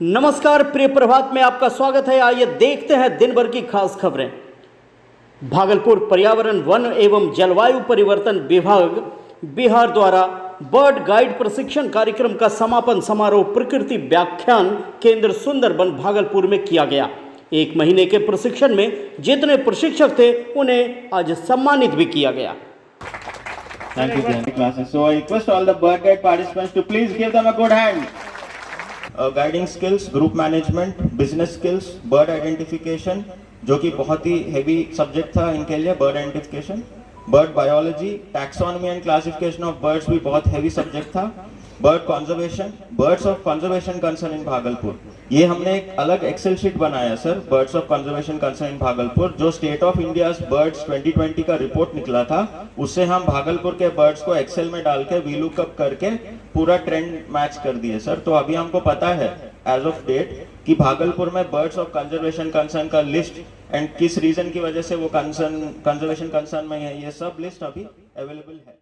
नमस्कार, प्रिय प्रभात में आपका स्वागत है। आइए देखते हैं दिन भर की खास खबरें। भागलपुर पर्यावरण, वन एवं जलवायु परिवर्तन विभाग बिहार द्वारा बर्ड गाइड प्रशिक्षण कार्यक्रम का समापन समारोह प्रकृति व्याख्यान केंद्र सुंदरबन भागलपुर में किया गया। एक महीने के प्रशिक्षण में जितने प्रशिक्षक थे उन्हें आज सम्मानित भी किया गया। Thank you, classes. So I request all the bird guide participants to please give them a good hand. Guiding skills, group management, business skills, bird identification, जो कि बहुत ही heavy subject था इनके लिए, bird identification, bird biology, taxonomy and classification of birds भी बहुत heavy subject था, bird conservation, birds of conservation concern in Bhagalpur. ये हमने एक अलग एक्सेल शीट बनाया sir, birds of conservation concern in Bhagalpur, जो स्टेट ऑफ इंडिया बर्ड्स 2020 का रिपोर्ट निकला था, उससे हम भागलपुर के बर्ड्स को एक्सेल में डाल के वीलुकअप करके पूरा ट्रेंड मैच कर दिए सर। तो अभी हमको पता है एज ऑफ डेट कि भागलपुर में बर्ड्स ऑफ कंजर्वेशन कंसर्न का लिस्ट एंड किस रीजन की वजह से वो कंजर्वेशन कंसर्न में है, ये सब लिस्ट अभी अवेलेबल है।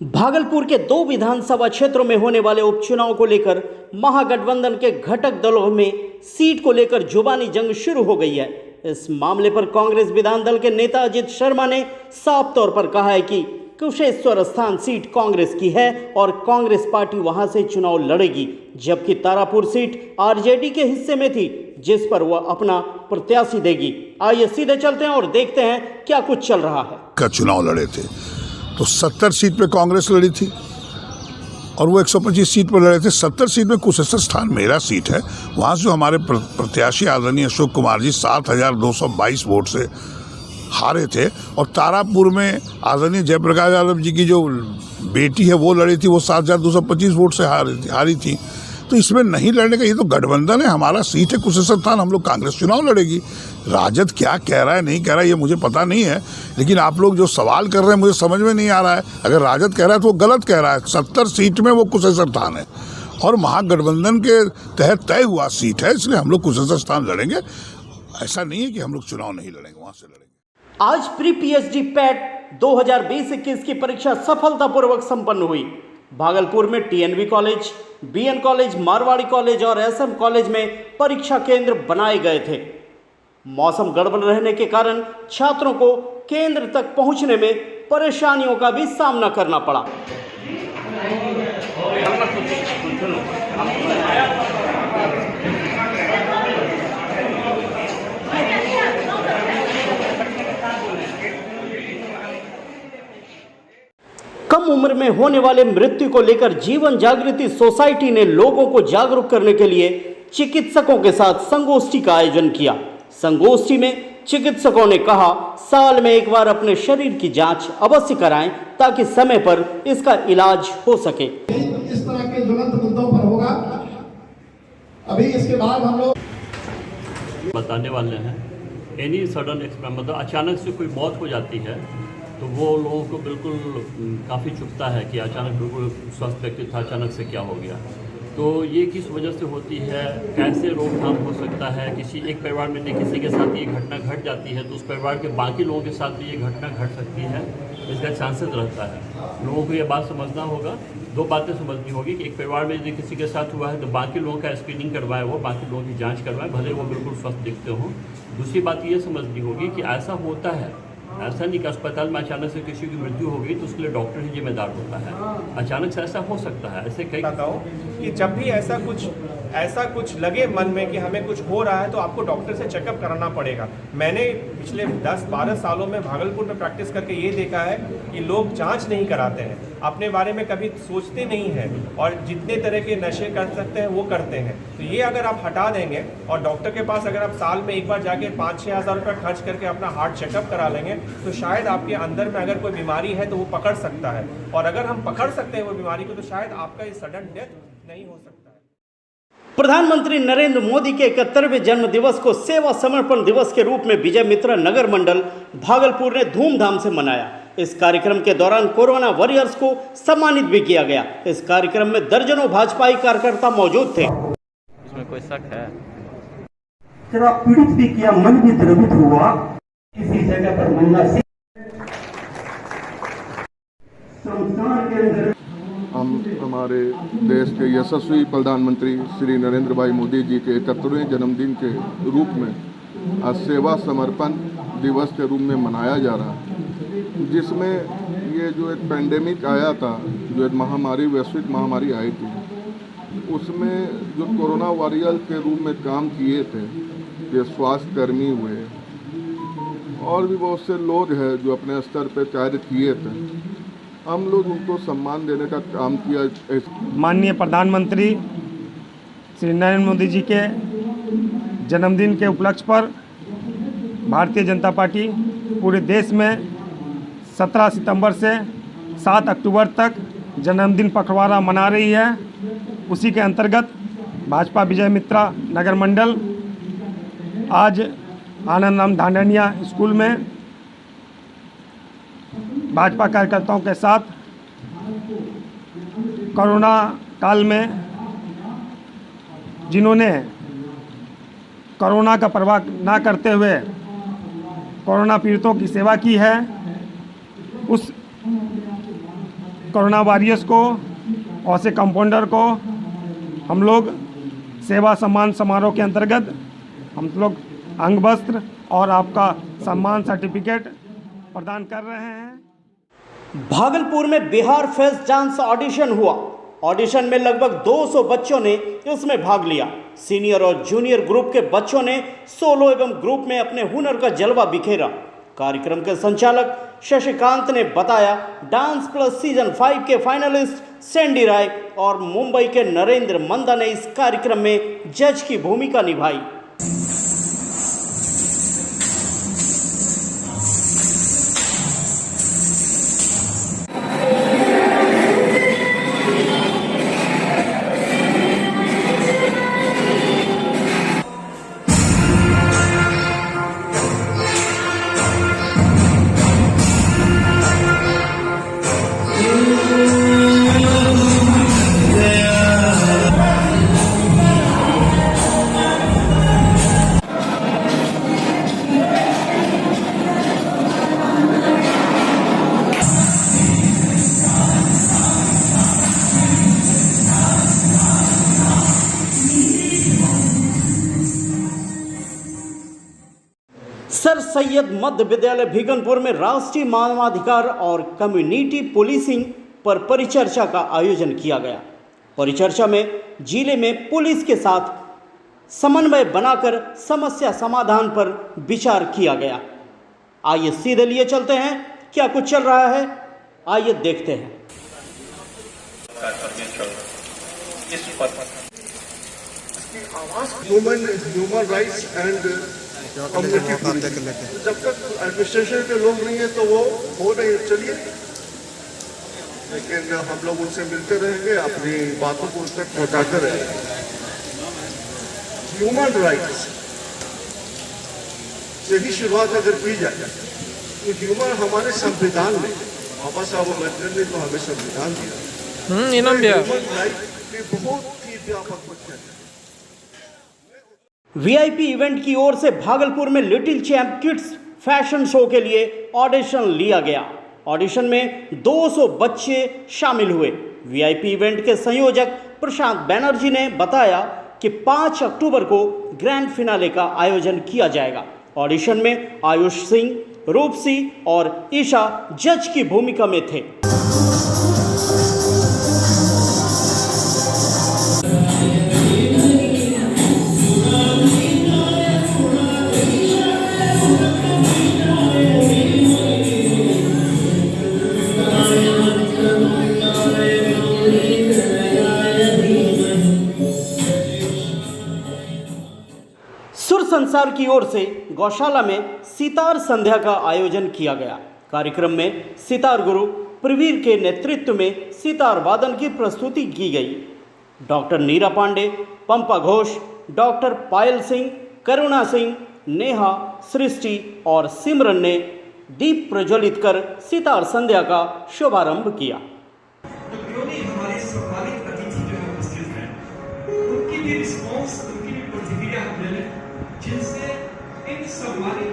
भागलपुर के 2 विधानसभा क्षेत्रों में होने वाले उपचुनाव को लेकर महागठबंधन के घटक दलों में सीट को लेकर जुबानी जंग शुरू हो गई है। इस मामले पर कांग्रेस विधान दल के नेता अजित शर्मा ने साफ तौर पर कहा है कि कुशेश्वर स्थान सीट कांग्रेस की है और कांग्रेस पार्टी वहां से चुनाव लड़ेगी, जबकि तारापुर सीट आरजेडी के हिस्से में थी जिस पर वह अपना प्रत्याशी देगी। आइए सीधे चलते हैं और देखते हैं क्या कुछ चल रहा है। का चुनाव लड़े थे तो 70 सीट पे कांग्रेस लड़ी थी और वो 125 सीट पर लड़े थे। 70 सीट में कुशेश्वर स्थान मेरा सीट है, वहाँ से जो हमारे प्रत्याशी आदरणीय अशोक कुमार जी 7,222 वोट से हारे थे। और तारापुर में आदरणीय जयप्रकाश यादव जी की जो बेटी है वो लड़ी थी, वो 7,225 वोट से हारी थी। तो इसमें नहीं लड़ने का, ये तो गठबंधन है, हमारा सीट है कुशेश्वर स्थान, हम लोग कांग्रेस चुनाव लड़ेगी। राजद क्या कह रहा है नहीं कह रहा है ये मुझे पता नहीं है, लेकिन आप लोग जो सवाल कर रहे हैं मुझे समझ में नहीं आ रहा है। अगर राजद कह रहा है तो वो गलत कह रहा है। 70 सीट में वो कुशेश्वर स्थान है और महागठबंधन के तहत तय हुआ सीट है, इसलिए हम लोग कुशेश्वर स्थान लड़ेंगे। ऐसा नहीं है कि हम लोग चुनाव नहीं लड़ेंगे, वहाँ से लड़ेंगे। आज प्री पीएचडी पैट 2020-21 की परीक्षा सफलतापूर्वक संपन्न हुई। भागलपुर में TNV college, BN college, Marwari college और एसएम कॉलेज में परीक्षा केंद्र बनाए गए थे। मौसम गड़बड़ रहने के कारण छात्रों को केंद्र तक पहुंचने में परेशानियों का भी सामना करना पड़ा। कम उम्र में होने वाले मृत्यु को लेकर जीवन जागृति सोसाइटी ने लोगों को जागरूक करने के लिए चिकित्सकों के साथ संगोष्ठी का आयोजन किया। संगोष्ठी में चिकित्सकों ने कहा, साल में एक बार अपने शरीर की जांच अवश्य कराएं ताकि समय पर इसका इलाज हो सके। इस तरह के ज्वलंत मुद्दों पर होगा। अभी इसके बाद हम लोग बताने वाले हैं। एनी सडन मतलब अचानक से कोई मौत हो जाती है तो वो लोगों को बिल्कुल काफ़ी चुभता है कि अचानक बिल्कुल स्वस्थ व्यक्ति था, अचानक से क्या हो गया। तो ये किस वजह से होती है, कैसे रोकथाम हो सकता है। किसी एक परिवार में किसी के साथ ये घटना घट जाती है तो उस परिवार के बाकी लोगों के साथ भी ये घटना घट सकती है, इसका चांसेस रहता है। लोगों को ये बात समझना होगा, 2 बातें समझनी होगी कि एक परिवार में यदि किसी के साथ हुआ है तो बाकी लोगों का स्क्रीनिंग करवाए, वो बाकी लोगों की जाँच करवाए, भले वो बिल्कुल स्वस्थ दिखते हों। दूसरी बात ये समझनी होगी कि ऐसा होता है, ऐसा नहीं कि अस्पताल में अचानक से किसी की मृत्यु हो गई तो उसके लिए डॉक्टर ही जिम्मेदार होता है। अचानक से ऐसा हो सकता है। ऐसे कई बताओ कि जब भी ऐसा कुछ लगे मन में कि हमें कुछ हो रहा है तो आपको डॉक्टर से चेकअप कराना पड़ेगा। मैंने पिछले 10-12 सालों में भागलपुर में प्रैक्टिस करके ये देखा है कि लोग जांच नहीं कराते हैं, अपने बारे में कभी सोचते नहीं हैं और जितने तरह के नशे कर सकते हैं वो करते हैं। तो ये अगर आप हटा देंगे और डॉक्टर के पास अगर आप साल में एक बार जाके 5-6 हज़ार रुपये खर्च करके अपना हार्ट चेकअप करा लेंगे तो शायद आपके अंदर में अगर कोई बीमारी है तो वो पकड़ सकता है, और अगर हम पकड़ सकते हैं वो बीमारी को तो शायद आपका ये सडन डेथ नहीं हो सकता है। प्रधानमंत्री नरेंद्र मोदी के 71वें जन्म दिवस को सेवा समर्पण दिवस के रूप में विजय मित्रा नगर मंडल भागलपुर ने धूमधाम से मनाया। इस कार्यक्रम के दौरान कोरोना वॉरियर्स को सम्मानित भी किया गया। इस कार्यक्रम में दर्जनों भाजपाई कार्यकर्ता मौजूद थे। इसमें कोई शक है? जरा पीड़ित भी किया, मन भी द्रवित हुआ। किसी जगह पर मन्ना सिंह संस्थान के अंदर हम हमारे देश के यशस्वी प्रधानमंत्री श्री नरेंद्र भाई मोदी जी के 71वें जन्मदिन के रूप में आज सेवा समर्पण दिवस के रूप में मनाया जा रहा है, जिसमें ये जो एक पेंडेमिक आया था, जो एक महामारी, वैश्विक महामारी आई थी, उसमें जो कोरोना वॉरियर के रूप में काम किए थे, ये स्वास्थ्य कर्मी हुए और भी बहुत से लोग हैं जो अपने स्तर पर कार्य किए थे, हम लोग उनको सम्मान देने का काम किया। माननीय प्रधानमंत्री श्री नरेंद्र मोदी जी के जन्मदिन के उपलक्ष्य पर भारतीय जनता पार्टी पूरे देश में 17 सितंबर से 7 अक्टूबर तक जन्मदिन पखवाड़ा मना रही है। उसी के अंतर्गत भाजपा विजय मित्रा नगर मंडल आज आनंद राम ढांडनिया स्कूल में भाजपा कार्यकर्ताओं के साथ कोरोना काल में जिन्होंने कोरोना का परवाह ना करते हुए कोरोना पीड़ितों की सेवा की है, उस कोरोना वॉरियर्स को और से कंपाउंडर को हम लोग सेवा सम्मान समारोह के अंतर्गत हम लोग अंग वस्त्र और आपका सम्मान सर्टिफिकेट प्रदान कर रहे हैं। भागलपुर में बिहार फेस्ट डांस ऑडिशन हुआ। ऑडिशन में लगभग 200 बच्चों ने इसमें भाग लिया। सीनियर और जूनियर ग्रुप के बच्चों ने सोलो एवं ग्रुप में अपने हुनर का जलवा बिखेरा। कार्यक्रम के संचालक शशिकांत ने बताया, डांस प्लस सीजन 5 के फाइनलिस्ट सैंडी राय और मुंबई के नरेंद्र मंदा ने इस कार्यक्रम में जज की भूमिका निभाई। सर सैयद मध्य विद्यालय भिगनपुर में राष्ट्रीय मानवाधिकार और कम्युनिटी पुलिसिंग पर परिचर्चा का आयोजन किया गया। परिचर्चा में जिले में पुलिस के साथ समन्वय बनाकर समस्या समाधान पर विचार किया गया। आइए सीधे लिए चलते हैं, क्या कुछ चल रहा है, आइए देखते हैं। ह्यूमन राइट्स एंड कम्युनिटी, जब तक एडमिनिस्ट्रेशन के लोग नहीं है तो वो हो नहीं, चलिए, लेकिन हम लोग उनसे मिलते रहेंगे, अपनी बातों को उन तक पहुँचाते रहेंगे। ह्यूमन राइट्स से ही शुरुआत अगर की जाए तो ह्यूमन हमारे संविधान में, बाबा साहब अम्बेडकर ने तो हमें संविधान दिया, ह्यूमन राइट की बहुत ही व्यापक व्याख्या है। वीआईपी इवेंट की ओर से भागलपुर में little champ kids fashion show के लिए ऑडिशन लिया गया। ऑडिशन में 200 बच्चे शामिल हुए। वीआईपी इवेंट के संयोजक प्रशांत बैनर्जी ने बताया कि 5 अक्टूबर को ग्रैंड फिनाले का आयोजन किया जाएगा। ऑडिशन में आयुष सिंह, रूपसी और ईशा जज की भूमिका में थे। सुर संसार की ओर से गौशाला में सितार संध्या का आयोजन किया गया। कार्यक्रम में सितार गुरु प्रवीर के नेतृत्व में सितार वादन की प्रस्तुति की गई। डॉक्टर नीरा पांडे, पंपा घोष, डॉक्टर पायल सिंह, करुणा सिंह, नेहा, सृष्टि और सिमरन ने दीप प्रज्वलित कर सितार संध्या का शुभारंभ किया। हमारे सम्मानित अतिथि जो उपस्थित हैं, उनकी भी रिस्पॉन्स, उनकी भी प्रतिक्रिया हम ले लें, जिनसे इन सम्मानित